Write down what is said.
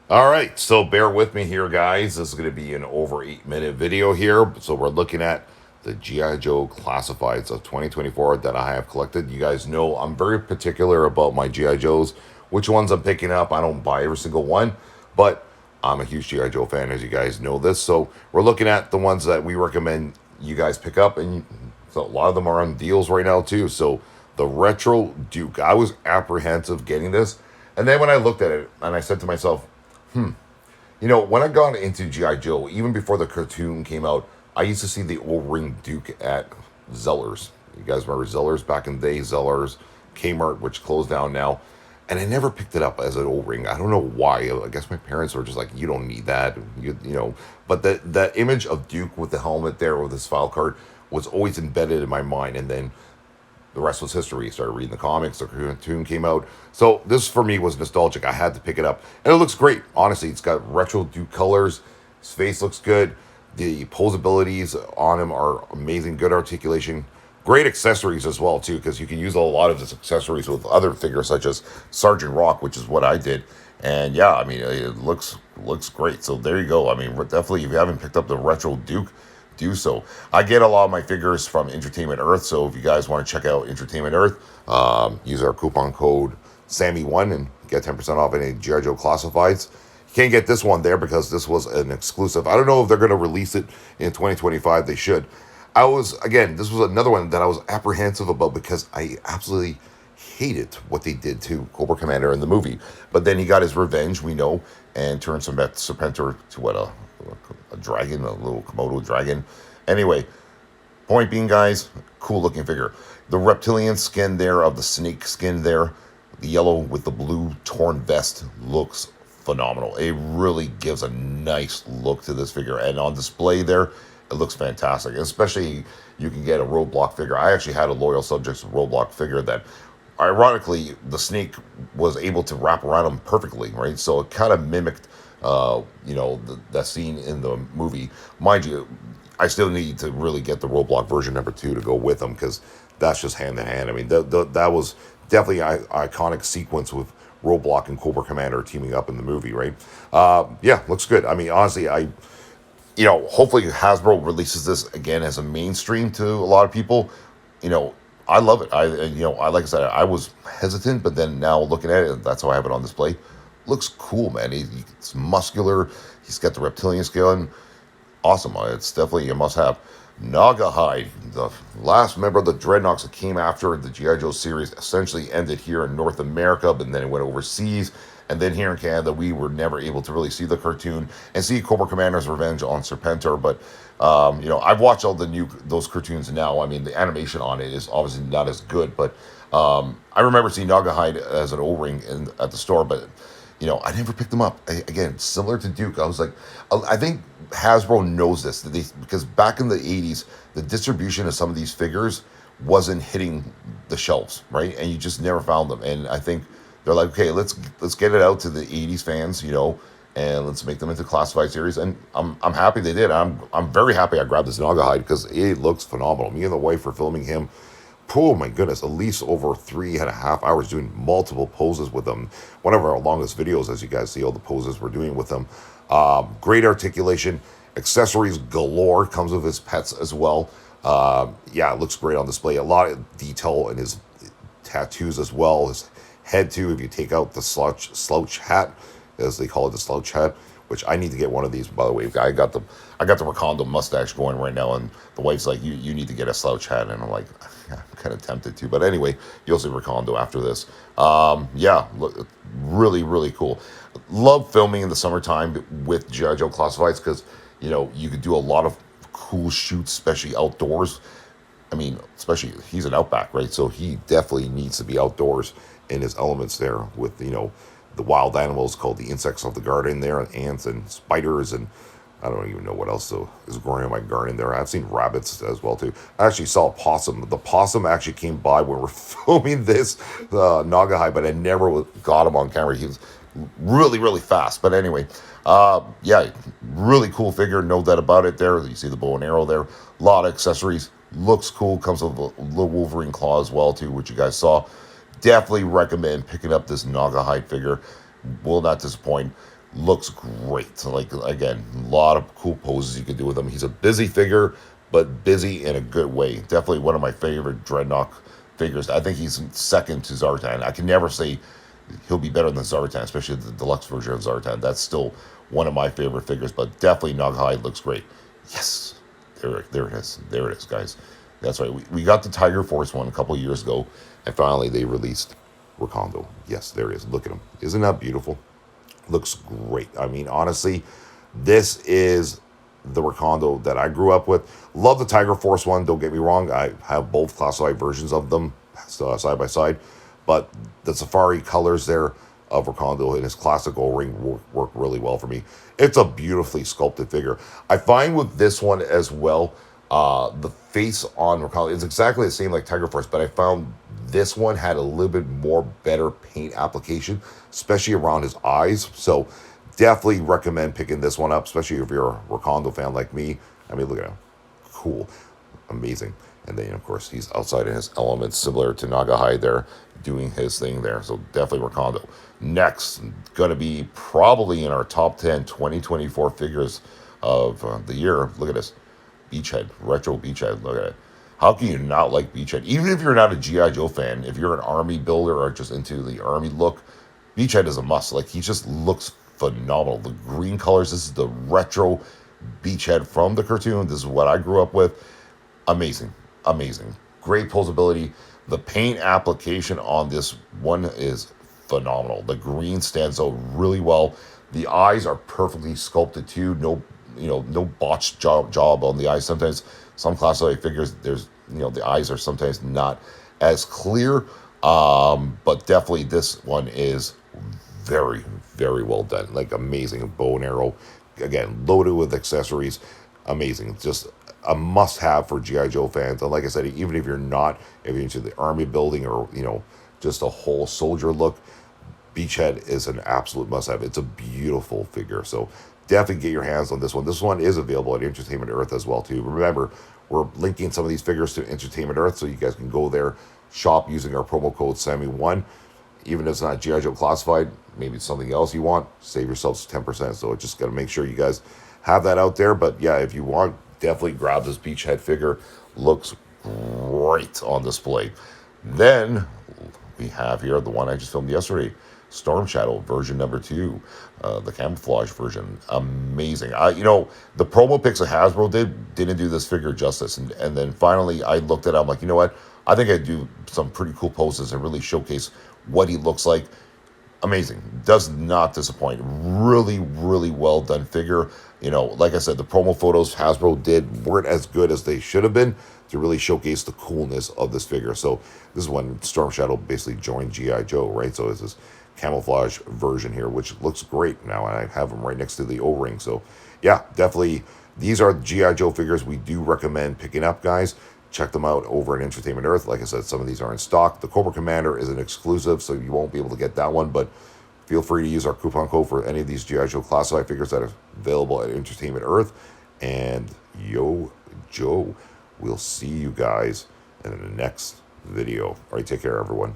All right, so bear with me here, guys. This is going to be an over 8 minute video here. So we're looking at the GI Joe Classifieds of 2024 that I have collected. You guys know I'm very particular about my GI Joes, which ones I'm picking up. I don't buy every single one, but I'm a huge GI Joe fan, as you guys know this. So we're looking at the ones that we recommend you guys pick up, and so a lot of them are on deals right now too. So the Retro Duke, I was apprehensive getting this, and then when I looked at it, and I said to myself, when I got into G.I. Joe, even before the cartoon came out, I used to see the O-ring Duke at Zellers. You guys remember Zellers back in the day? Zellers, Kmart, which closed down now. And I never picked it up as an O-ring. I don't know why. I guess my parents were just like, you don't need that. But the image of Duke with the helmet there with his file card was always embedded in my mind. And then the rest was history. Started reading the comics, the cartoon came out. So this for me was nostalgic. I had to pick it up. And it looks great. Honestly, it's got retro Duke colors. His face looks good. The posabilities on him are amazing. Good articulation. Great accessories as well, too, because you can use a lot of his accessories with other figures such as Sergeant Rock, which is what I did. And yeah, I mean, it looks great. So there you go. I mean, definitely, if you haven't picked up the retro Duke, do so. I get a lot of my figures from Entertainment Earth, so if you guys want to check out Entertainment Earth, use our coupon code SAMMY1 and get 10% off any GI Joe Classifieds. You can't get this one there because this was an exclusive. I don't know if they're going to release it in 2025. They should. This was another one that I was apprehensive about because I absolutely hated what they did to Cobra Commander in the movie. But then he got his revenge, we know, and turned Serpentor to what, a dragon, a little Komodo dragon. Anyway, point being, guys, cool looking figure. The reptilian skin there of the snake skin there, the yellow with the blue torn vest looks phenomenal. It really gives a nice look to this figure. And on display there, it looks fantastic. Especially you can get a Roadblock figure. I actually had a Loyal Subjects Roadblock figure that, ironically, the snake was able to wrap around him perfectly, right? So it kind of mimicked that scene in the movie. Mind you, I still need to really get the Roadblock version number 2 to go with them because that's just hand in hand. I mean, that was definitely an iconic sequence with Roadblock and Cobra Commander teaming up in the movie, right? Yeah, looks good. I mean, honestly, hopefully Hasbro releases this again as a mainstream to a lot of people. I love it. Like I said, I was hesitant, but then now looking at it, that's how I have it on display. Looks cool, man. He's muscular. He's got the reptilian skin. Awesome. It's definitely a must-have. Naugahyde, the last member of the Dreadnoks that came after the G.I. Joe series, essentially ended here in North America, but then it went overseas. And then here in Canada, we were never able to really see the cartoon and see Cobra Commander's revenge on Serpentor. But, I've watched all those cartoons now. I mean, the animation on it is obviously not as good, but I remember seeing Naugahyde as an O-ring at the store, but I never picked them up. Again, similar to Duke, I was like, I think Hasbro knows this because back in the 80s, the distribution of some of these figures wasn't hitting the shelves, right? And you just never found them. And I think they're like, okay, let's get it out to the 80s fans, and let's make them into classified series. And I'm happy they did. I'm very happy I grabbed this Naugahyde because it looks phenomenal. Me and the wife were filming him. Oh my goodness, at least over 3.5 hours doing multiple poses with them. One of our longest videos, as you guys see, all the poses we're doing with them. Great articulation, accessories galore, comes with his pets as well. Yeah, it looks great on display. A lot of detail in his tattoos as well. His head too, if you take out the slouch hat, as they call it, the slouch hat, which I need to get one of these, by the way. I got the Recondo mustache going right now, and the wife's like, you need to get a slouch hat, and I'm like, I'm kind of tempted to, but anyway, you'll see Recondo after this. Yeah, look, really, really cool. Love filming in the summertime with G.I. Joe Classifieds because, you could do a lot of cool shoots, especially outdoors. I mean, especially, he's an outback, right? So he definitely needs to be outdoors in his elements there with, the wild animals called the insects of the garden there, and ants and spiders, and I don't even know what else is growing in my garden there. I've seen rabbits as well too. I actually saw a possum. The possum actually came by when we were filming this Naugahyde, but I never got him on camera. He was really, really fast. But anyway, yeah, really cool figure, no doubt about it there. You see the bow and arrow there. A lot of accessories. Looks cool. Comes with a little Wolverine claw as well too, which you guys saw. Definitely recommend picking up this Naugahyde figure. Will not disappoint. looks great. So, like, again, a lot of cool poses you can do with him. He's a busy figure, but busy in a good way. Definitely one of my favorite Dreadnought figures. I think he's second to Zartan. I can never say he'll be better than Zartan, especially the deluxe version of Zartan. That's still one of my favorite figures, but definitely Naghai looks great. Yes, there it is. There it is, guys. That's right. We got the Tiger Force one a couple of years ago, and finally they released Rakondo. Yes, there it is. Look at him. Isn't that beautiful? Looks great. I mean, honestly, this is the Rakondo that I grew up with. Love the Tiger Force one. Don't get me wrong. I have both classified versions of them side by side. But the Safari colors there of Rakondo in his classic O-ring work really well for me. It's a beautifully sculpted figure. I find with this one as well, the face on Rakondo is exactly the same like Tiger Force, but I found this one had a little bit more better paint application, especially around his eyes. So definitely recommend picking this one up, especially if you're a Rakondo fan like me. I mean, look at him. Cool. Amazing. And then, of course, he's outside in his element, similar to Naghai there, doing his thing there. So definitely Rakondo. Next, going to be probably in our top 10 2024 figures of the year. Look at this. Beachhead. Retro Beachhead. Look at it. How can you not like Beachhead? Even if you're not a G.I. Joe fan, if you're an Army builder or just into the Army look, Beachhead is a must. Like, he just looks phenomenal. The green colors, this is the retro Beachhead from the cartoon. This is what I grew up with. Amazing. Amazing. Great posability. The paint application on this one is phenomenal. The green stands out really well. The eyes are perfectly sculpted too. No, no botched job on the eyes. Sometimes some classified figures, there's, the eyes are sometimes not as clear. But definitely this one is very, very well done. Like, amazing. Bow and arrow. Again, loaded with accessories. Amazing. Just a must-have for G.I. Joe fans. And like I said, even if you're into the Army building or, just a whole soldier look, Beachhead is an absolute must-have. It's a beautiful figure. So definitely get your hands on this one. This one is available at Entertainment Earth as well, too. Remember, we're linking some of these figures to Entertainment Earth, so you guys can go there, shop using our promo code SAMMY1. Even if it's not G.I. Joe Classified, maybe it's something else you want, save yourselves 10%. So just got to make sure you guys have that out there. But yeah, if you want, definitely grab this Beachhead figure. Looks great on display. Then we have here the one I just filmed yesterday, Storm Shadow version number 2, the camouflage version. Amazing. The promo pics that Hasbro didn't do this figure justice. And then finally I looked at it, I'm like, you know what? I think I'd do some pretty cool poses and really showcase what he looks like. Amazing. Does not disappoint. Really, really well done figure. Like I said, the promo photos Hasbro did weren't as good as they should have been to really showcase the coolness of this figure. So this is when Storm Shadow basically joined G.I. Joe, right? So it's this camouflage version here, which looks great now. And I have them right next to the O-ring. So yeah, definitely these are G.I. Joe figures we do recommend picking up, guys. Check them out over at Entertainment Earth. Like I said, some of these are in stock. The Cobra Commander is an exclusive, so you won't be able to get that one, but feel free to use our coupon code for any of these G.I. Joe Classified figures that are available at Entertainment Earth. And yo, Joe, we'll see you guys in the next video. All right, take care, everyone.